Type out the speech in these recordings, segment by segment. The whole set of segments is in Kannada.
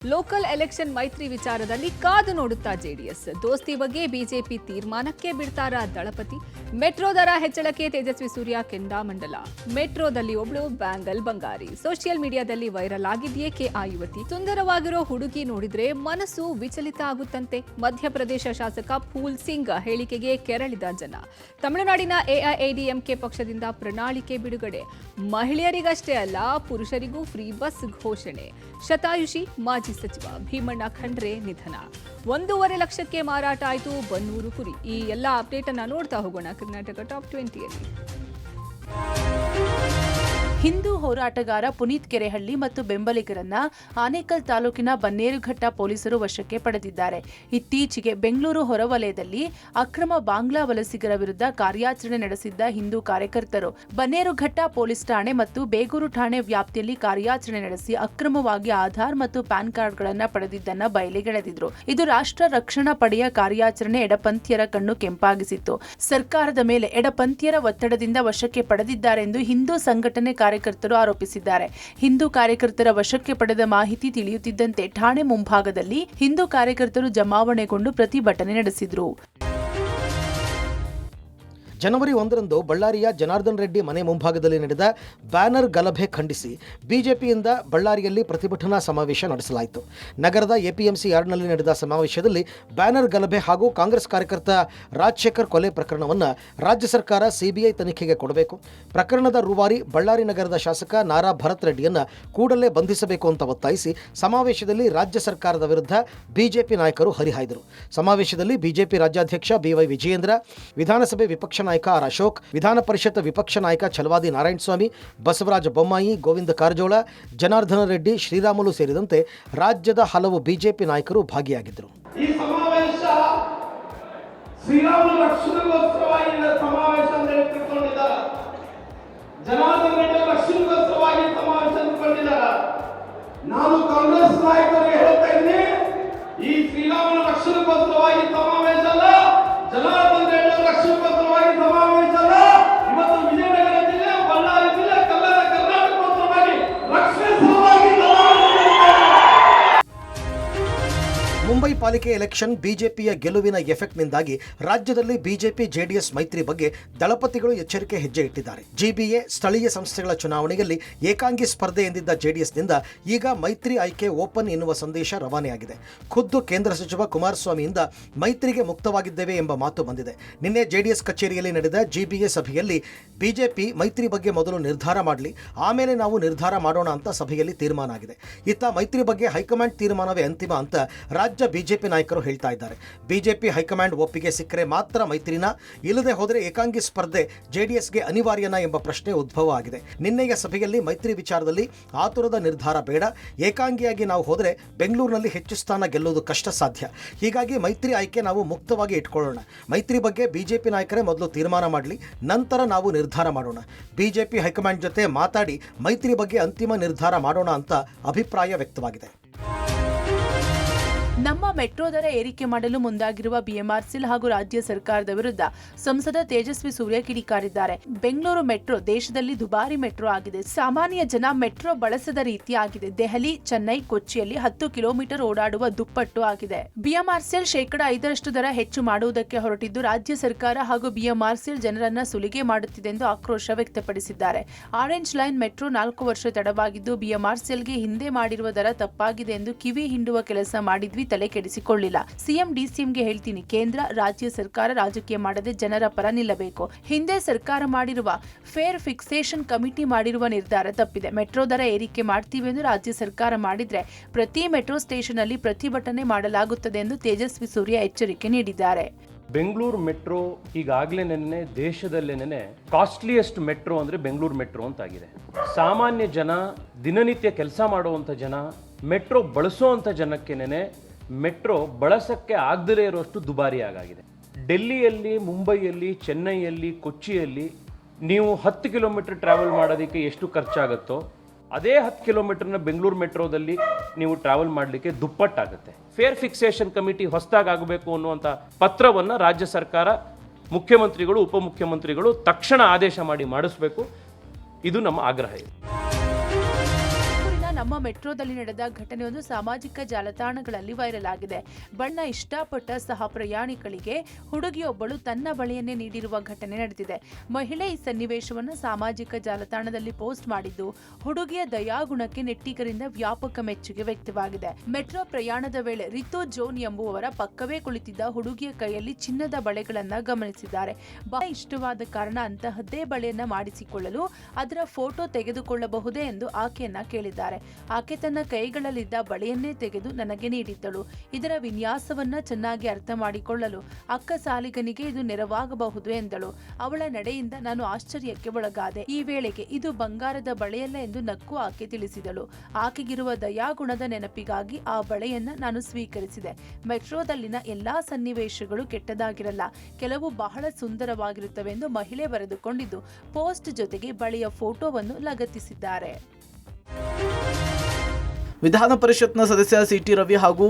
ಲೋಕಲ್ ಎಲೆಕ್ಷನ್ ಮೈತ್ರಿ ವಿಚಾರದಲ್ಲಿ ಕಾದು ನೋಡುತ್ತಾ ಜೆಡಿಎಸ್. ದೋಸ್ತಿ ಬಗ್ಗೆ ಬಿಜೆಪಿ ತೀರ್ಮಾನಕ್ಕೆ ಬಿಡ್ತಾರಾ ದಳಪತಿ? ಮೆಟ್ರೋ ದರ ಹೆಚ್ಚಳಕ್ಕೆ ತೇಜಸ್ವಿ ಸೂರ್ಯ ಕೆಂಡಾಮಂಡಲ. ಮೆಟ್ರೋದಲ್ಲಿ ಒಬ್ಳು ಬ್ಯಾಂಗಲ್ ಬಂಗಾರಿ. ಸೋಷಿಯಲ್ ಮೀಡಿಯಾದಲ್ಲಿ ವೈರಲ್ ಆಗಿದೆಯೇ ಆ ಯುವತಿ. ಸುಂದರವಾಗಿರೋ ಹುಡುಗಿ ನೋಡಿದ್ರೆ ಮನಸ್ಸು ವಿಚಲಿತ ಆಗುತ್ತಂತೆ. ಮಧ್ಯಪ್ರದೇಶ ಶಾಸಕ ಫೂಲ್ ಸಿಂಗ್ ಹೇಳಿಕೆಗೆ ಕೆರಳಿದ ಜನ. ತಮಿಳುನಾಡಿನ ಎಐಎಡಿಎಂಕೆ ಪಕ್ಷದಿಂದ ಪ್ರಣಾಳಿಕೆ ಬಿಡುಗಡೆ. ಮಹಿಳೆಯರಿಗಷ್ಟೇ ಅಲ್ಲ, ಪುರುಷರಿಗೂ ಫ್ರೀ ಬಸ್ ಘೋಷಣೆ. ಶತಾಯುಷಿ ಮಾಜಿ ಸಚಿವ ಭೀಮಣ್ಣ ಖಂಡ್ರೆ ನಿಧನ. 1.5 ಲಕ್ಷಕ್ಕೆ ಮಾರಾಟ ಆಯಿತು ಬನ್ನೂರು ಕುರಿ. ಈ ಎಲ್ಲ ಅಪ್ಡೇಟ್ ಅನ್ನ ನೋಡ್ತಾ ಹೋಗೋಣ ಕರ್ನಾಟಕ ಟಾಪ್ 20ಯಲ್ಲಿ. ಹಿಂದೂ ಹೋರಾಟಗಾರ ಪುನೀತ್ ಕೆರೆಹಳ್ಳಿ ಮತ್ತು ಬೆಂಬಲಿಗರನ್ನ ಆನೇಕಲ್ ತಾಲೂಕಿನ ಬನ್ನೇರುಘಟ್ಟ ಪೊಲೀಸರು ವಶಕ್ಕೆ ಪಡೆದಿದ್ದಾರೆ. ಇತ್ತೀಚೆಗೆ ಬೆಂಗಳೂರು ಹೊರವಲಯದಲ್ಲಿ ಅಕ್ರಮ ಬಾಂಗ್ಲಾ ವಲಸಿಗರ ವಿರುದ್ಧ ಕಾರ್ಯಾಚರಣೆ ನಡೆಸಿದ್ದ ಹಿಂದೂ ಕಾರ್ಯಕರ್ತರು ಬನ್ನೇರುಘಟ್ಟ ಪೊಲೀಸ್ ಠಾಣೆ ಮತ್ತು ಬೇಗೂರು ಠಾಣೆ ವ್ಯಾಪ್ತಿಯಲ್ಲಿ ಕಾರ್ಯಾಚರಣೆ ನಡೆಸಿ ಅಕ್ರಮವಾಗಿ ಆಧಾರ್ ಮತ್ತು ಪ್ಯಾನ್ ಕಾರ್ಡ್ಗಳನ್ನು ಪಡೆದಿದ್ದನ್ನ ಬಯಲಿಗೆಳೆದಿದ್ರು. ಇದು ರಾಷ್ಟ್ರ ರಕ್ಷಣಾ ಪಡೆಯ ಕಾರ್ಯಾಚರಣೆ ಎಡಪಂಥೀಯರ ಕಣ್ಣು ಕೆಂಪಾಗಿಸಿತ್ತು. ಸರ್ಕಾರದ ಮೇಲೆ ಎಡಪಂಥೀಯರ ಒತ್ತಡದಿಂದ ವಶಕ್ಕೆ ಪಡೆದಿದ್ದಾರೆಂದು ಹಿಂದೂ ಸಂಘಟನೆ ಕಾರ್ಯಕರ್ತರು ಆರೋಪಿಸಿದ್ದಾರೆ. ಹಿಂದೂ ಕಾರ್ಯಕರ್ತರ ವಶಕ್ಕೆ ಪಡೆದ ಮಾಹಿತಿ ತಿಳಿಯುತ್ತಿದ್ದಂತೆ ಠಾಣೆ ಮುಂಭಾಗದಲ್ಲಿ ಹಿಂದೂ ಕಾರ್ಯಕರ್ತರು ಜಮಾವಣೆಗೊಂಡು ಪ್ರತಿಭಟನೆ ನಡೆಸಿದರು. ಜನವರಿ 1ರಂದು ಬಳ್ಳಾರಿಯ ಜನಾರ್ದನ್ ರೆಡ್ಡಿ ಮನೆ ಮುಂಭಾಗದಲ್ಲಿ ನಡೆದ ಬ್ಯಾನರ್ ಗಲಭೆ ಖಂಡಿಸಿ ಬಿಜೆಪಿಯಿಂದ ಬಳ್ಳಾರಿಯಲ್ಲಿ ಪ್ರತಿಭಟನಾ ಸಮಾವೇಶ ನಡೆಸಲಾಯಿತು. ನಗರದ ಎಪಿಎಂಸಿ ಯಾರ್ಡ್ನಲ್ಲಿ ನಡೆದ ಸಮಾವೇಶದಲ್ಲಿ ಬ್ಯಾನರ್ ಗಲಭೆ ಹಾಗೂ ಕಾಂಗ್ರೆಸ್ ಕಾರ್ಯಕರ್ತ ರಾಜಶೇಖರ್ ಕೊಲೆ ಪ್ರಕರಣವನ್ನು ರಾಜ್ಯ ಸರ್ಕಾರ ಸಿಬಿಐ ತನಿಖೆಗೆ ಕೊಡಬೇಕು, ಪ್ರಕರಣದ ರೂವಾರಿ ಬಳ್ಳಾರಿ ನಗರದ ಶಾಸಕ ನಾರಾ ಭರತ್ ರೆಡ್ಡಿಯನ್ನು ಕೂಡಲೇ ಬಂಧಿಸಬೇಕು ಅಂತ ಒತ್ತಾಯಿಸಿ ಸಮಾವೇಶದಲ್ಲಿ ರಾಜ್ಯ ಸರ್ಕಾರದ ವಿರುದ್ಧ ಬಿಜೆಪಿ ನಾಯಕರು ಹರಿಹಾಯ್ದರು. ಸಮಾವೇಶದಲ್ಲಿ ಬಿಜೆಪಿ ರಾಜ್ಯಾಧ್ಯಕ್ಷ ಬಿವೈ ವಿಜಯೇಂದ್ರ, ವಿಧಾನಸಭೆ ವಿಪಕ್ಷ ನಾಯಕ ಆರ್ ಅಶೋಕ್, ವಿಧಾನ ಪರಿಷತ್ ವಿಪಕ್ಷ ನಾಯಕ ಛಲವಾದಿ ನಾರಾಯಣಸ್ವಾಮಿ, ಬಸವರಾಜ ಬೊಮ್ಮಾಯಿ, ಗೋವಿಂದ ಕಾರಜೋಳ, ಜನಾರ್ದನ ರೆಡ್ಡಿ, ಶ್ರೀರಾಮುಲು ಸೇರಿದಂತೆ ರಾಜ್ಯದ ಹಲವು ಬಿಜೆಪಿ ನಾಯಕರು ಭಾಗಿಯಾಗಿದ್ದರು. ಈ ಸಮಾವೇಶ ಶ್ರೀರಾಮುಲು ರಕ್ಷಣೆಗೋಸ್ಕರವಾಗಿ ಸಮಾವೇಶ ಅಂತ ತಿಳ್ಕೊಂಡಿದ್ದಾರೆ. ಜನಾರ್ದನ ರೆಡ್ಡಿ ರಕ್ಷಣೆಗೋಸ್ಕರವಾಗಿ ಸಮಾವೇಶ ಅಂದ್ಕೊಂಡಿದ್ದಾರೆ. ನಾನು ಕಾಂಗ್ರೆಸ್ ನಾಯಕರಿಗೆ ಹೇಳ್ತಾ ಇದ್ದೀನಿ, ಈ ಶ್ರೀರಾಮುಲು ರಕ್ಷಣೆಗೋಸ್ಕರವಾಗಿ ಸಮಾವೇಶ ಅಲ್ಲ, ಜನಾರ್ದನ ರೆಡ್ಡಿ ರಕ್ಷಣೆಗೋಸ್ಕರವಾಗಿ ಸಮಾವೇಶ ಅಲ್ಲ. ಇವತ್ತು ವಿಜಯನಗರ ಜಿಲ್ಲೆ, ಬಳ್ಳಾರಿ ಜಿಲ್ಲೆ, ಕರ್ನಾಟಕಗೋಸ್ಕರವಾಗಿ ರಕ್ಷಣೆ ಸಲುವಾಗಿ ಮುಂಬೈ ಪಾಲಿಕೆ ಎಲೆಕ್ಷನ್ ಬಿಜೆಪಿಯ ಗೆಲುವಿನ ಎಫೆಕ್ಟ್ನಿಂದಾಗಿ ರಾಜ್ಯದಲ್ಲಿ ಬಿಜೆಪಿ ಜೆಡಿಎಸ್ ಮೈತ್ರಿ ಬಗ್ಗೆ ದಳಪತಿಗಳು ಎಚ್ಚರಿಕೆ ಹೆಜ್ಜೆ ಇಟ್ಟಿದ್ದಾರೆ. ಜಿಬಿಎ ಸ್ಥಳೀಯ ಸಂಸ್ಥೆಗಳ ಚುನಾವಣೆಯಲ್ಲಿ ಏಕಾಂಗಿ ಸ್ಪರ್ಧೆ ಎಂದಿದ್ದ ಜೆಡಿಎಸ್ನಿಂದ ಈಗ ಮೈತ್ರಿ ಆಯ್ಕೆ ಓಪನ್ ಎನ್ನುವ ಸಂದೇಶ ರವಾನೆಯಾಗಿದೆ. ಖುದ್ದು ಕೇಂದ್ರ ಸಚಿವ ಕುಮಾರಸ್ವಾಮಿಯಿಂದ ಮೈತ್ರಿಗೆ ಮುಕ್ತವಾಗಿದ್ದೇವೆ ಎಂಬ ಮಾತು ಬಂದಿದೆ. ನಿನ್ನೆ ಜೆಡಿಎಸ್ ಕಚೇರಿಯಲ್ಲಿ ನಡೆದ ಜಿಬಿಎ ಸಭೆಯಲ್ಲಿ ಬಿಜೆಪಿ ಮೈತ್ರಿ ಬಗ್ಗೆ ಮೊದಲು ನಿರ್ಧಾರ ಮಾಡಲಿ, ಆಮೇಲೆ ನಾವು ನಿರ್ಧಾರ ಮಾಡೋಣ ಅಂತ ಸಭೆಯಲ್ಲಿ ತೀರ್ಮಾನ ಆಗಿದೆ. ಇತ್ತ ಮೈತ್ರಿ ಬಗ್ಗೆ ಹೈಕಮಾಂಡ್ ತೀರ್ಮಾನವೇ ಅಂತಿಮ ಅಂತ ರಾಜ್ಯ ಬಿಜೆಪಿ ನಾಯಕರು ಹೇಳ್ತಾ ಇದ್ದಾರೆ. ಬಿಜೆಪಿ ಹೈಕಮಾಂಡ್ ಒಪ್ಪಿಗೆ ಸಿಕ್ಕರೆ ಮಾತ್ರ ಮೈತ್ರಿನ, ಇಲ್ಲದೆ ಹೋದರೆ ಏಕಾಂಗಿ ಸ್ಪರ್ಧೆ ಜೆಡಿಎಸ್ಗೆ ಅನಿವಾರ್ಯನಾ ಎಂಬ ಪ್ರಶ್ನೆ ಉದ್ಭವ ಆಗಿದೆ. ನಿನ್ನೆಯ ಸಭೆಯಲ್ಲಿ ಮೈತ್ರಿ ವಿಚಾರದಲ್ಲಿ ಆತುರದ ನಿರ್ಧಾರ ಬೇಡ, ಏಕಾಂಗಿಯಾಗಿ ನಾವು ಹೋದರೆ ಬೆಂಗಳೂರಿನಲ್ಲಿ ಹೆಚ್ಚು ಸ್ಥಾನ ಗೆಲ್ಲುವುದು ಕಷ್ಟ ಸಾಧ್ಯ, ಹೀಗಾಗಿ ಮೈತ್ರಿ ಆಯ್ಕೆ ನಾವು ಮುಕ್ತವಾಗಿ ಇಟ್ಕೊಳ್ಳೋಣ, ಮೈತ್ರಿ ಬಗ್ಗೆ ಬಿಜೆಪಿ ನಾಯಕರೇ ಮೊದಲು ತೀರ್ಮಾನ ಮಾಡಲಿ, ನಂತರ ನಾವು ನಿರ್ಧಾರ ಮಾಡೋಣ, ಬಿಜೆಪಿ ಹೈಕಮಾಂಡ್ ಜೊತೆ ಮಾತಾಡಿ ಮೈತ್ರಿ ಬಗ್ಗೆ ಅಂತಿಮ ನಿರ್ಧಾರ ಮಾಡೋಣ ಅಂತ ಅಭಿಪ್ರಾಯ ವ್ಯಕ್ತವಾಗಿದೆ. ನಮ್ಮ ಮೆಟ್ರೋ ದರ ಏರಿಕೆ ಮಾಡಲು ಮುಂದಾಗಿರುವ ಬಿಎಂಆರ್ಸಿಎಲ್ ಹಾಗೂ ರಾಜ್ಯ ಸರ್ಕಾರದ ವಿರುದ್ಧ ಸಂಸದ ತೇಜಸ್ವಿ ಸೂರ್ಯ ಕಿಡಿಕಾರಿದ್ದಾರೆ. ಬೆಂಗಳೂರು ಮೆಟ್ರೋ ದೇಶದಲ್ಲಿ ದುಬಾರಿ ಮೆಟ್ರೋ ಆಗಿದೆ. ಸಾಮಾನ್ಯ ಜನ ಮೆಟ್ರೋ ಬಳಸದ ರೀತಿ ಆಗಿದೆ. ದೆಹಲಿ, ಚೆನ್ನೈ, ಕೊಚ್ಚಿಯಲ್ಲಿ 10 ಕಿಲೋಮೀಟರ್ ಓಡಾಡುವ ದುಪ್ಪಟ್ಟು ಆಗಿದೆ. ಬಿಎಂಆರ್ಸಿಎಲ್ 5% ದರ ಹೆಚ್ಚು ಮಾಡುವುದಕ್ಕೆ ಹೊರಟಿದ್ದು ರಾಜ್ಯ ಸರ್ಕಾರ ಹಾಗೂ ಬಿಎಂಆರ್ಸಿಎಲ್ ಜನರನ್ನ ಸುಲಿಗೆ ಮಾಡುತ್ತಿದೆ ಎಂದು ಆಕ್ರೋಶ ವ್ಯಕ್ತಪಡಿಸಿದ್ದಾರೆ. ಆರೆಂಜ್ ಲೈನ್ ಮೆಟ್ರೋ 4 ವರ್ಷ ತಡವಾಗಿದ್ದು ಬಿಎಂಆರ್ಸಿಎಲ್ಗೆ ಹಿಂದೆ ಮಾಡಿರುವ ದರ ತಪ್ಪಾಗಿದೆ ಎಂದು ಕಿವಿ ಹಿಂಡುವ ಕೆಲಸ ಮಾಡಿದ್ವಿ, ತಲೆ ಕೆಡಿಸಿಕೊಳ್ಳಿಲ್ಲ. ಸಿಎಂ ಡಿಸಿಎಂಗೆ ಹೇಳ್ತೀನಿ, ಕೇಂದ್ರ ರಾಜ್ಯ ಸರ್ಕಾರ ರಾಜಕೀಯ ಮಾಡದೆ ಜನರ ಪರ ನಿಲ್ಲಬೇಕು. ಹಿಂದೆ ಸರ್ಕಾರ ಮಾಡಿರುವ ಫೇರ್ ಫಿಕ್ಸೇಷನ್ ಕಮಿಟಿ ಮಾಡಿರುವ ನಿರ್ಧಾರ ತಪ್ಪಿದೆ. ಮೆಟ್ರೋ ದರ ಏರಿಕೆ ಮಾಡ್ತೀವಿ ಎಂದು ರಾಜ್ಯ ಸರ್ಕಾರ ಮಾಡಿದ್ರೆ ಪ್ರತಿ ಮೆಟ್ರೋ ಸ್ಟೇಷನ್ ಅಲ್ಲಿ ಪ್ರತಿಭಟನೆ ಮಾಡಲಾಗುತ್ತದೆ ಎಂದು ತೇಜಸ್ವಿ ಸೂರ್ಯ ಎಚ್ಚರಿಕೆ ನೀಡಿದ್ದಾರೆ. ಬೆಂಗಳೂರು ಮೆಟ್ರೋ ಈಗಾಗಲೇ ನೆನ್ನೆ ದೇಶದಲ್ಲೇನೆ ಕಾಸ್ಟ್ಲಿಯೆಸ್ಟ್ ಮೆಟ್ರೋ ಅಂದರೆ ಬೆಂಗಳೂರು ಮೆಟ್ರೋ ಅಂತಾಗಿದೆ. ಸಾಮಾನ್ಯ ಜನ, ದಿನನಿತ್ಯ ಕೆಲಸ ಮಾಡುವಂಥ ಜನ, ಮೆಟ್ರೋ ಬಳಸುವಂಥ ಜನಕ್ಕೇನೆ ಮೆಟ್ರೋ ಬಳಸಕ್ಕೆ ಆಗದೇ ಇರುವಷ್ಟು ದುಬಾರಿ ಆಗಿದೆ. ಡೆಲ್ಲಿಯಲ್ಲಿ, ಮುಂಬೈಯಲ್ಲಿ, ಚೆನ್ನೈಯಲ್ಲಿ, ಕೊಚ್ಚಿಯಲ್ಲಿ ನೀವು 10 ಕಿಲೋಮೀಟರ್ ಟ್ರಾವೆಲ್ ಮಾಡೋದಕ್ಕೆ ಎಷ್ಟು ಖರ್ಚಾಗುತ್ತೋ ಅದೇ 10 ಕಿಲೋಮೀಟರ್ನ ಬೆಂಗಳೂರು ಮೆಟ್ರೋದಲ್ಲಿ ನೀವು ಟ್ರಾವೆಲ್ ಮಾಡಲಿಕ್ಕೆ ದುಪ್ಪಟ್ಟಾಗುತ್ತೆ. ಫೇರ್ ಫಿಕ್ಸೇಷನ್ ಕಮಿಟಿ ಹೊಸದಾಗಬೇಕು ಅನ್ನುವಂಥ ಪತ್ರವನ್ನು ರಾಜ್ಯ ಸರ್ಕಾರ, ಮುಖ್ಯಮಂತ್ರಿಗಳು, ಉಪಮುಖ್ಯಮಂತ್ರಿಗಳು ತಕ್ಷಣ ಆದೇಶ ಮಾಡಿ ಮಾಡಿಸಬೇಕು. ಇದು ನಮ್ಮ ಆಗ್ರಹ. ನಮ್ಮ ಮೆಟ್ರೋದಲ್ಲಿ ನಡೆದ ಘಟನೆಯೊಂದು ಸಾಮಾಜಿಕ ಜಾಲತಾಣಗಳಲ್ಲಿ ವೈರಲ್ ಆಗಿದೆ. ಬಣ್ಣ ಇಷ್ಟಪಟ್ಟ ಸಹ ಪ್ರಯಾಣಿಕಳಿಗೆ ಹುಡುಗಿಯೊಬ್ಬಳು ತನ್ನ ಬಳೆಯನ್ನೇ ನೀಡಿರುವ ಘಟನೆ ನಡೆದಿದೆ. ಮಹಿಳೆ ಈ ಸನ್ನಿವೇಶವನ್ನು ಸಾಮಾಜಿಕ ಜಾಲತಾಣದಲ್ಲಿ ಪೋಸ್ಟ್ ಮಾಡಿದ್ದು, ಹುಡುಗಿಯ ದಯಾಗುಣಕ್ಕೆ ನೆಟ್ಟಿಗರಿಂದ ವ್ಯಾಪಕ ಮೆಚ್ಚುಗೆ ವ್ಯಕ್ತವಾಗಿದೆ. ಮೆಟ್ರೋ ಪ್ರಯಾಣದ ವೇಳೆ ರಿತು ಜೋನ್ ಎಂಬುವವರ ಪಕ್ಕವೇ ಕುಳಿತಿದ್ದ ಹುಡುಗಿಯ ಕೈಯಲ್ಲಿ ಚಿನ್ನದ ಬಳೆಗಳನ್ನ ಗಮನಿಸಿದ್ದಾರೆ. ಬಹಳ ಇಷ್ಟವಾದ ಕಾರಣ ಅಂತಹದ್ದೇ ಬಳೆಯನ್ನ ಮಾಡಿಸಿಕೊಳ್ಳಲು ಅದರ ಫೋಟೋ ತೆಗೆದುಕೊಳ್ಳಬಹುದೇ ಎಂದು ಆಕೆಯನ್ನ ಕೇಳಿದ್ದಾರೆ. ಆಕೆ ತನ್ನ ಕೈಗಳಲ್ಲಿದ್ದ ಬಳೆಯನ್ನೇ ತೆಗೆದು ನನಗೆ ನೀಡಿದ್ದಳು. ಇದರ ವಿನ್ಯಾಸವನ್ನ ಚೆನ್ನಾಗಿ ಅರ್ಥ ಮಾಡಿಕೊಳ್ಳಲು ಅಕ್ಕ ಸಾಲಿಗನಿಗೆ ಇದು ನೆರವಾಗಬಹುದು ಎಂದಳು. ಅವಳ ನಡೆಯಿಂದ ನಾನು ಆಶ್ಚರ್ಯಕ್ಕೆ ಒಳಗಾದೆ. ಈ ವೇಳೆಗೆ ಇದು ಬಂಗಾರದ ಬಳೆಯಲ್ಲ ಎಂದು ನಕ್ಕು ಆಕೆ ತಿಳಿಸಿದಳು. ಆಕೆಗಿರುವ ದಯಾಗುಣದ ನೆನಪಿಗಾಗಿ ಆ ಬಳೆಯನ್ನ ನಾನು ಸ್ವೀಕರಿಸಿದೆ. ಮೆಟ್ರೋದಲ್ಲಿನ ಎಲ್ಲಾ ಸನ್ನಿವೇಶಗಳು ಕೆಟ್ಟದಾಗಿರಲ್ಲ, ಕೆಲವು ಬಹಳ ಸುಂದರವಾಗಿರುತ್ತವೆ ಎಂದು ಮಹಿಳೆ ಬರೆದುಕೊಂಡಿದ್ದು ಪೋಸ್ಟ್ ಜೊತೆಗೆ ಬಳೆಯ ಫೋಟೋವನ್ನು ಲಗತ್ತಿಸಿದ್ದಾರೆ. ವಿಧಾನ ಪರಿಷತ್ನ ಸದಸ್ಯ ಸಿಟಿ ರವಿ ಹಾಗೂ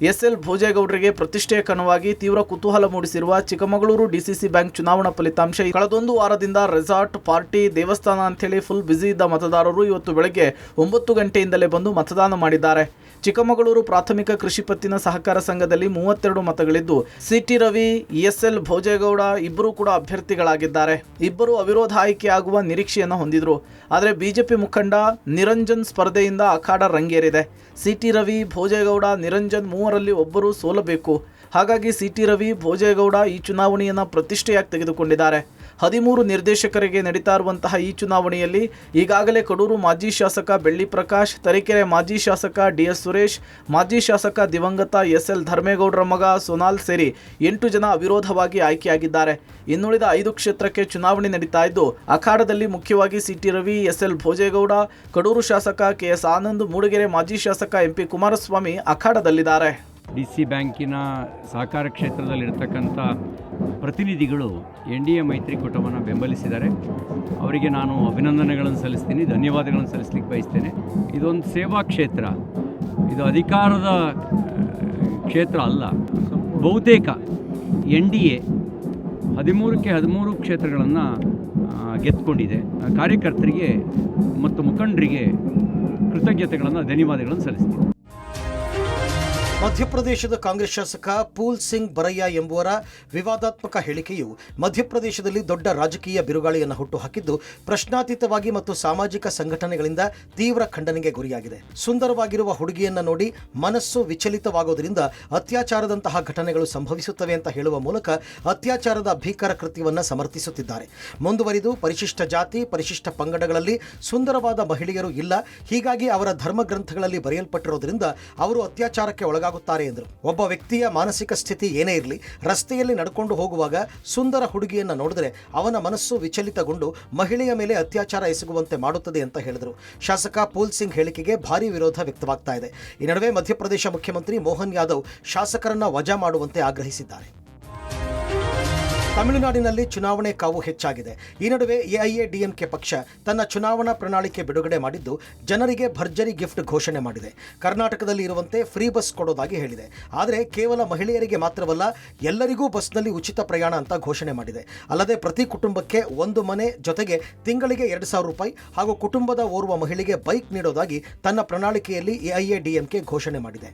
ಎಸ್ಎಲ್ ಭೋಜೇಗೌಡರಿಗೆ ಪ್ರತಿಷ್ಠೆಯ ಕಣವಾಗಿ ತೀವ್ರ ಕುತೂಹಲ ಮೂಡಿಸಿರುವ ಚಿಕ್ಕಮಗಳೂರು ಡಿಸಿಸಿ ಬ್ಯಾಂಕ್ ಚುನಾವಣಾ ಫಲಿತಾಂಶ. ಕಳೆದೊಂದು ವಾರದಿಂದ ರೆಸಾರ್ಟ್, ಪಾರ್ಟಿ, ದೇವಸ್ಥಾನ ಅಂತೇಳಿ ಫುಲ್ ಬ್ಯುಸಿ ಇದ್ದ ಮತದಾರರು ಇವತ್ತು ಬೆಳಗ್ಗೆ 9 ಗಂಟೆಯಿಂದಲೇ ಬಂದು ಮತದಾನ ಮಾಡಿದ್ದಾರೆ. ಚಿಕ್ಕಮಗಳೂರು ಪ್ರಾಥಮಿಕ ಕೃಷಿ ಪತ್ತಿನ ಸಹಕಾರ ಸಂಘದಲ್ಲಿ 32 ಮತಗಳಿದ್ದು, ಸಿಟಿ ರವಿ, ಎಸ್ಎಲ್ ಭೋಜೇಗೌಡ ಇಬ್ಬರೂ ಕೂಡ ಅಭ್ಯರ್ಥಿಗಳಾಗಿದ್ದಾರೆ. ಇಬ್ಬರು ಅವಿರೋಧ ಆಯ್ಕೆಯಾಗುವ ನಿರೀಕ್ಷೆಯನ್ನು ಹೊಂದಿದ್ರು. ಆದರೆ ಬಿಜೆಪಿ ಮುಖಂಡ ನಿರಂಜನ್ ಸ್ಪರ್ಧೆಯಿಂದ ಅಖಾಡ ರಂಗೇರಿದೆ. ಸಿಟಿ ರವಿ, ಭೋಜೇಗೌಡ, ನಿರಂಜನ್ ಮೂವರಲ್ಲಿ ಒಬ್ಬರು ಸೋಲಬೇಕು. ಹಾಗಾಗಿ ಸಿಟಿ ರವಿ, ಭೋಜೇಗೌಡ ಈ ಚುನಾವಣೆಯನ್ನು ಪ್ರತಿಷ್ಠೆಯಾಗಿ ತೆಗೆದುಕೊಂಡಿದ್ದಾರೆ. 13 ನಿರ್ದೇಶಕರಿಗೆ ನಡೀತಾ ಇರುವಂತಹ ಈ ಚುನಾವಣೆಯಲ್ಲಿ ಈಗಾಗಲೇ ಕಡೂರು ಮಾಜಿ ಶಾಸಕ ಬೆಳ್ಳಿ ಪ್ರಕಾಶ್, ತರೀಕೆರೆ ಮಾಜಿ ಶಾಸಕ ಡಿಎಸ್ ಸುರೇಶ್, ಮಾಜಿ ಶಾಸಕ ದಿವಂಗತ ಎಸ್ಎಲ್ ಧರ್ಮೇಗೌಡರ ಮಗ ಸೋನಾಲ್ ಸೇರಿ 8 ಜನ ಅವಿರೋಧವಾಗಿ ಆಯ್ಕೆಯಾಗಿದ್ದಾರೆ. ಇನ್ನುಳಿದ 5 ಕ್ಷೇತ್ರಕ್ಕೆ ಚುನಾವಣೆ ನಡೀತಾ ಇದ್ದು, ಅಖಾಡದಲ್ಲಿ ಮುಖ್ಯವಾಗಿ ಸಿಟಿ ರವಿ, ಎಸ್ಎಲ್ ಭೋಜೇಗೌಡ, ಕಡೂರು ಶಾಸಕ ಕೆಎಸ್ ಆನಂದ್, ಮೂಡಿಗೆರೆ ಮಾಜಿ ಶಾಸಕ ಎಂಪಿ ಕುಮಾರಸ್ವಾಮಿ ಅಖಾಡದಲ್ಲಿದ್ದಾರೆ. ಡಿಸಿ ಬ್ಯಾಂಕಿನ ಸಹಕಾರ ಕ್ಷೇತ್ರದಲ್ಲಿರ್ತಕ್ಕಂಥ ಪ್ರತಿನಿಧಿಗಳು NDA ಮೈತ್ರಿಕೂಟವನ್ನು ಬೆಂಬಲಿಸಿದ್ದಾರೆ. ಅವರಿಗೆ ನಾನು ಅಭಿನಂದನೆಗಳನ್ನು ಸಲ್ಲಿಸ್ತೀನಿ, ಧನ್ಯವಾದಗಳನ್ನು ಸಲ್ಲಿಸಲಿಕ್ಕೆ ಬಯಸ್ತೇನೆ. ಇದೊಂದು ಸೇವಾ ಕ್ಷೇತ್ರ, ಇದು ಅಧಿಕಾರದ ಕ್ಷೇತ್ರ ಅಲ್ಲ. ಬಹುತೇಕ NDA 13ಕ್ಕೆ 13 ಕ್ಷೇತ್ರಗಳನ್ನು ಗೆದ್ದುಕೊಂಡಿದೆ. ಕಾರ್ಯಕರ್ತರಿಗೆ ಮತ್ತು ಮುಖಂಡರಿಗೆ ಕೃತಜ್ಞತೆಗಳನ್ನು, ಧನ್ಯವಾದಗಳನ್ನು ಸಲ್ಲಿಸ್ತೀನಿ. ಮಧ್ಯಪ್ರದೇಶದ ಕಾಂಗ್ರೆಸ್ ಶಾಸಕ ಪೂಲ್ ಸಿಂಗ್ ಬರಯ್ಯ ಎಂಬುವರ ವಿವಾದಾತ್ಮಕ ಹೇಳಿಕೆಯು ಮಧ್ಯಪ್ರದೇಶದಲ್ಲಿ ದೊಡ್ಡ ರಾಜಕೀಯ ಬಿರುಗಾಳಿಯನ್ನು ಹುಟ್ಟುಹಾಕಿದ್ದು, ಪ್ರಶ್ನಾತೀತವಾಗಿ ಮತ್ತು ಸಾಮಾಜಿಕ ಸಂಘಟನೆಗಳಿಂದ ತೀವ್ರ ಖಂಡನೆಗೆ ಗುರಿಯಾಗಿದೆ. ಸುಂದರವಾಗಿರುವ ಹುಡುಗಿಯನ್ನ ನೋಡಿ ಮನಸ್ಸು ವಿಚಲಿತವಾಗೋದ್ರಿಂದ ಅತ್ಯಾಚಾರದಂತಹ ಘಟನೆಗಳು ಸಂಭವಿಸುತ್ತವೆ ಅಂತ ಹೇಳುವ ಮೂಲಕ ಅತ್ಯಾಚಾರದ ಭೀಕರ ಕೃತ್ಯವನ್ನು ಸಮರ್ಥಿಸುತ್ತಿದ್ದಾರೆ. ಮುಂದುವರಿದು, ಪರಿಶಿಷ್ಟ ಜಾತಿ, ಪರಿಶಿಷ್ಟ ಪಂಗಡಗಳಲ್ಲಿ ಸುಂದರವಾದ ಮಹಿಳೆಯರು ಇಲ್ಲ, ಹೀಗಾಗಿ ಅವರ ಧರ್ಮಗ್ರಂಥಗಳಲ್ಲಿ ಬರೆಯಲ್ಪಟ್ಟಿರೋದ್ರಿಂದ ಅವರು ಅತ್ಯಾಚಾರಕ್ಕೆ ಒಳಗಾಗುತ್ತಾರೆ ಎಂದರು. ಒಬ್ಬ ವ್ಯಕ್ತಿಯ ಮಾನಸಿಕ ಸ್ಥಿತಿ ಏನೇ ಇರಲಿ, ರಸ್ತೆಯಲ್ಲಿ ನಡ್ಕೊಂಡು ಹೋಗುವಾಗ ಸುಂದರ ಹುಡುಗಿಯನ್ನು ನೋಡಿದ್ರೆ ಅವನ ಮನಸ್ಸು ವಿಚಲಿತಗೊಂಡು ಮಹಿಳೆಯ ಮೇಲೆ ಅತ್ಯಾಚಾರ ಎಸಗುವಂತೆ ಮಾಡುತ್ತದೆ ಅಂತ ಹೇಳಿದರು. ಶಾಸಕ ಪೂಲ್ ಸಿಂಗ್ ಹೇಳಿಕೆಗೆ ಭಾರೀ ವಿರೋಧ ವ್ಯಕ್ತವಾಗ್ತಾ ಇದೆ. ಈ ನಡುವೆ ಮಧ್ಯಪ್ರದೇಶ ಮುಖ್ಯಮಂತ್ರಿ ಮೋಹನ್ ಯಾದವ್ ಶಾಸಕರನ್ನ ವಜಾ ಮಾಡುವಂತೆ ಆಗ್ರಹಿಸಿದ್ದಾರೆ. ತಮಿಳುನಾಡಿನಲ್ಲಿ ಚುನಾವಣೆ ಕಾವು ಹೆಚ್ಚಾಗಿದೆ. ಈ ನಡುವೆ ಎಐಎಡಿಎಂಕೆ ಪಕ್ಷ ತನ್ನ ಚುನಾವಣಾ ಪ್ರಣಾಳಿಕೆ ಬಿಡುಗಡೆ ಮಾಡಿದ್ದು, ಜನರಿಗೆ ಭರ್ಜರಿ ಗಿಫ್ಟ್ ಘೋಷಣೆ ಮಾಡಿದೆ. ಕರ್ನಾಟಕದಲ್ಲಿ ಇರುವಂತೆ ಫ್ರೀ ಬಸ್ ಕೊಡೋದಾಗಿ ಹೇಳಿದೆ. ಆದರೆ ಕೇವಲ ಮಹಿಳೆಯರಿಗೆ ಮಾತ್ರವಲ್ಲ, ಎಲ್ಲರಿಗೂ ಬಸ್ನಲ್ಲಿ ಉಚಿತ ಪ್ರಯಾಣ ಅಂತ ಘೋಷಣೆ ಮಾಡಿದೆ. ಅಲ್ಲದೆ ಪ್ರತಿ ಕುಟುಂಬಕ್ಕೆ 1 ಮನೆ ಜೊತೆಗೆ ತಿಂಗಳಿಗೆ 2,000 ರೂಪಾಯಿ ಹಾಗೂ ಕುಟುಂಬದ ಓರ್ವ ಮಹಿಳೆಗೆ ಬೈಕ್ ನೀಡೋದಾಗಿ ತನ್ನ ಪ್ರಣಾಳಿಕೆಯಲ್ಲಿ ಎಐಎಡಿಎಂಕೆ ಘೋಷಣೆ ಮಾಡಿದೆ.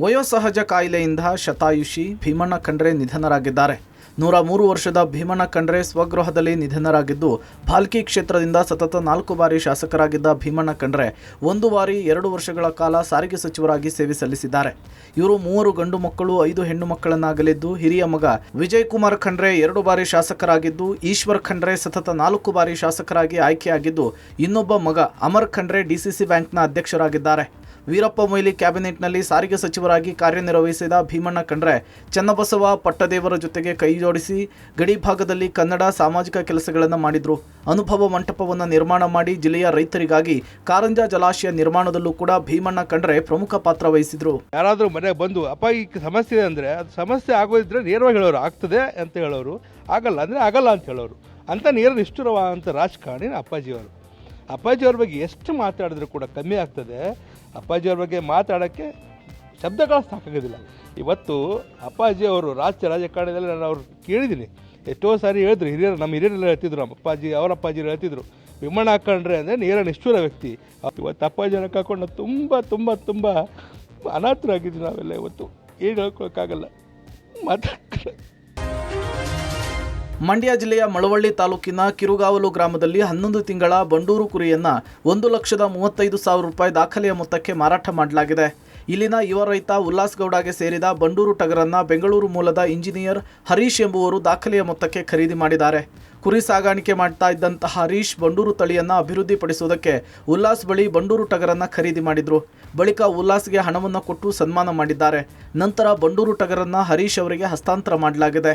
ವಯೋಸಹಜ ಕಾಯಿಲೆಯಿಂದ ಶತಾಯುಷಿ ಭೀಮಣ್ಣ ಖಂಡ್ರೆ ನಿಧನರಾಗಿದ್ದಾರೆ. 103 ವರ್ಷದ ಭೀಮಣ್ಣ ಖಂಡ್ರೆ ಸ್ವಗೃಹದಲ್ಲಿ ನಿಧನರಾಗಿದ್ದು, ಭಾಲ್ಕಿ ಕ್ಷೇತ್ರದಿಂದ ಸತತ 4 ಬಾರಿ ಶಾಸಕರಾಗಿದ್ದ ಭೀಮಣ್ಣ ಖಂಡ್ರೆ 1 ಬಾರಿ 2 ವರ್ಷಗಳ ಕಾಲ ಸಾರಿಗೆ ಸಚಿವರಾಗಿ ಸೇವೆ ಸಲ್ಲಿಸಿದ್ದಾರೆ. ಇವರು 3 ಗಂಡು ಮಕ್ಕಳು, 5 ಹೆಣ್ಣು ಮಕ್ಕಳನ್ನಾಗಲಿದ್ದು, ಹಿರಿಯ ಮಗ ವಿಜಯ್ ಕುಮಾರ್ ಖಂಡ್ರೆ 2 ಬಾರಿ ಶಾಸಕರಾಗಿದ್ದು, ಈಶ್ವರ್ ಖಂಡ್ರೆ ಸತತ 4 ಬಾರಿ ಶಾಸಕರಾಗಿ ಆಯ್ಕೆಯಾಗಿದ್ದು, ಇನ್ನೊಬ್ಬ ಮಗ ಅಮರ್ ಖಂಡ್ರೆ ಡಿಸಿಸಿ ಬ್ಯಾಂಕ್ನ ಅಧ್ಯಕ್ಷರಾಗಿದ್ದಾರೆ. ವೀರಪ್ಪ ಮೊಯ್ಲಿ ಕ್ಯಾಬಿನೆಟ್ನಲ್ಲಿ ಸಾರಿಗೆ ಸಚಿವರಾಗಿ ಕಾರ್ಯನಿರ್ವಹಿಸಿದ ಭೀಮಣ್ಣ ಖಂಡ್ರೆ ಚನ್ನಬಸವ ಪಟ್ಟದೇವರ ಜೊತೆಗೆ ಕೈ ಜೋಡಿಸಿ ಗಡಿ ಭಾಗದಲ್ಲಿ ಕನ್ನಡ ಸಾಮಾಜಿಕ ಕೆಲಸಗಳನ್ನು ಮಾಡಿದ್ರು. ಅನುಭವ ಮಂಟಪವನ್ನು ನಿರ್ಮಾಣ ಮಾಡಿ ಜಿಲ್ಲೆಯ ರೈತರಿಗಾಗಿ ಕಾರಂಜಾ ಜಲಾಶಯ ನಿರ್ಮಾಣದಲ್ಲೂ ಕೂಡ ಭೀಮಣ್ಣ ಖಂಡ್ರೆ ಪ್ರಮುಖ ಪಾತ್ರ ವಹಿಸಿದ್ರು. ಯಾರಾದರೂ ಮನೆಗೆ ಬಂದು ಅಪ್ಪ ಈ ಸಮಸ್ಯೆ ಇದೆ ಅಂದರೆ ಅದು ಸಮಸ್ಯೆ ಆಗೋದಿದ್ರೆ ನೇರವಾಗಿ ಹೇಳೋರು, ಆಗ್ತದೆ ಅಂತ ಹೇಳೋರು, ಆಗಲ್ಲ ಅಂದರೆ ಆಗಲ್ಲ ಅಂತ ಹೇಳೋರು. ಅಂತ ನೇರ ನಿಷ್ಠುರವಾದಂಥ ರಾಜಕಾರಣಿ ಅಪ್ಪಾಜಿಯವರು. ಅಪ್ಪಾಜಿಯವ್ರ ಬಗ್ಗೆ ಎಷ್ಟು ಮಾತಾಡಿದ್ರು ಕೂಡ ಕಮ್ಮಿ ಆಗ್ತದೆ. ಅಪ್ಪಾಜಿಯವ್ರ ಬಗ್ಗೆ ಮಾತಾಡೋಕ್ಕೆ ಶಬ್ದಗಳು ಸಾಕಾಗೋದಿಲ್ಲ. ಇವತ್ತು ಅಪ್ಪಾಜಿಯವರು ರಾಜಕಾರಣದಲ್ಲಿ ನಾನು ಅವ್ರು ಕೇಳಿದ್ದೀನಿ, ಎಷ್ಟೋ ಸಾರಿ ಹೇಳಿದ್ರು, ನಮ್ಮ ಹಿರಿಯರೆಲ್ಲ ಹೇಳ್ತಿದ್ರು, ನಮ್ಮ ಅಪ್ಪಾಜಿ ಅವರ ಅಪ್ಪಾಜಿರು ಹೇಳ್ತಿದ್ರು, ವಿಮಾನ ಹಾಕೊಂಡ್ರೆ ಅಂದರೆ ನೇರ ನಿಷ್ಠುರ ವ್ಯಕ್ತಿ. ಇವತ್ತು ಅಪ್ಪಾಜಿ ಜನಕ್ಕೆ ಹಾಕೊಂಡು ತುಂಬ ತುಂಬ ತುಂಬ ಅನಾಥರಾಗಿದ್ವಿ ನಾವೆಲ್ಲ. ಇವತ್ತು ಏನು ಹೇಳ್ಕೊಳಕ್ಕಾಗಲ್ಲ, ಮಾತಾಡ್ತಾರೆ. ಮಂಡ್ಯ ಜಿಲ್ಲೆಯ ಮಳವಳ್ಳಿ ತಾಲೂಕಿನ ಕಿರುಗಾವಲು ಗ್ರಾಮದಲ್ಲಿ 11 ತಿಂಗಳ ಬಂಡೂರು ಕುರಿಯನ್ನ 1,35,000 ರೂಪಾಯಿ ದಾಖಲೆಯ ಮೊತ್ತಕ್ಕೆ ಮಾರಾಟ ಮಾಡಲಾಗಿದೆ. ಇಲ್ಲಿನ ಯುವ ರೈತ ಉಲ್ಲಾಸ್ ಗೌಡಗೆ ಸೇರಿದ ಬಂಡೂರು ಟಗರನ್ನ ಬೆಂಗಳೂರು ಮೂಲದ ಇಂಜಿನಿಯರ್ ಹರೀಶ್ ಎಂಬುವರು ದಾಖಲೆಯ ಮೊತ್ತಕ್ಕೆ ಖರೀದಿ ಮಾಡಿದ್ದಾರೆ. ಕುರಿ ಸಾಗಾಣಿಕೆ ಮಾಡ್ತಾ ಇದ್ದಂತಹ ಹರೀಶ್ ಬಂಡೂರು ತಳಿಯನ್ನ ಅಭಿವೃದ್ಧಿಪಡಿಸುವುದಕ್ಕೆ ಉಲ್ಲಾಸ್ ಬಳಿ ಬಂಡೂರು ಟಗರನ್ನ ಖರೀದಿ ಮಾಡಿದ್ರು. ಬಳಿಕ ಉಲ್ಲಾಸ್ಗೆ ಹಣವನ್ನು ಕೊಟ್ಟು ಸನ್ಮಾನ ಮಾಡಿದ್ದಾರೆ. ನಂತರ ಬಂಡೂರು ಟಗರನ್ನ ಹರೀಶ್ ಅವರಿಗೆ ಹಸ್ತಾಂತರ ಮಾಡಲಾಗಿದೆ.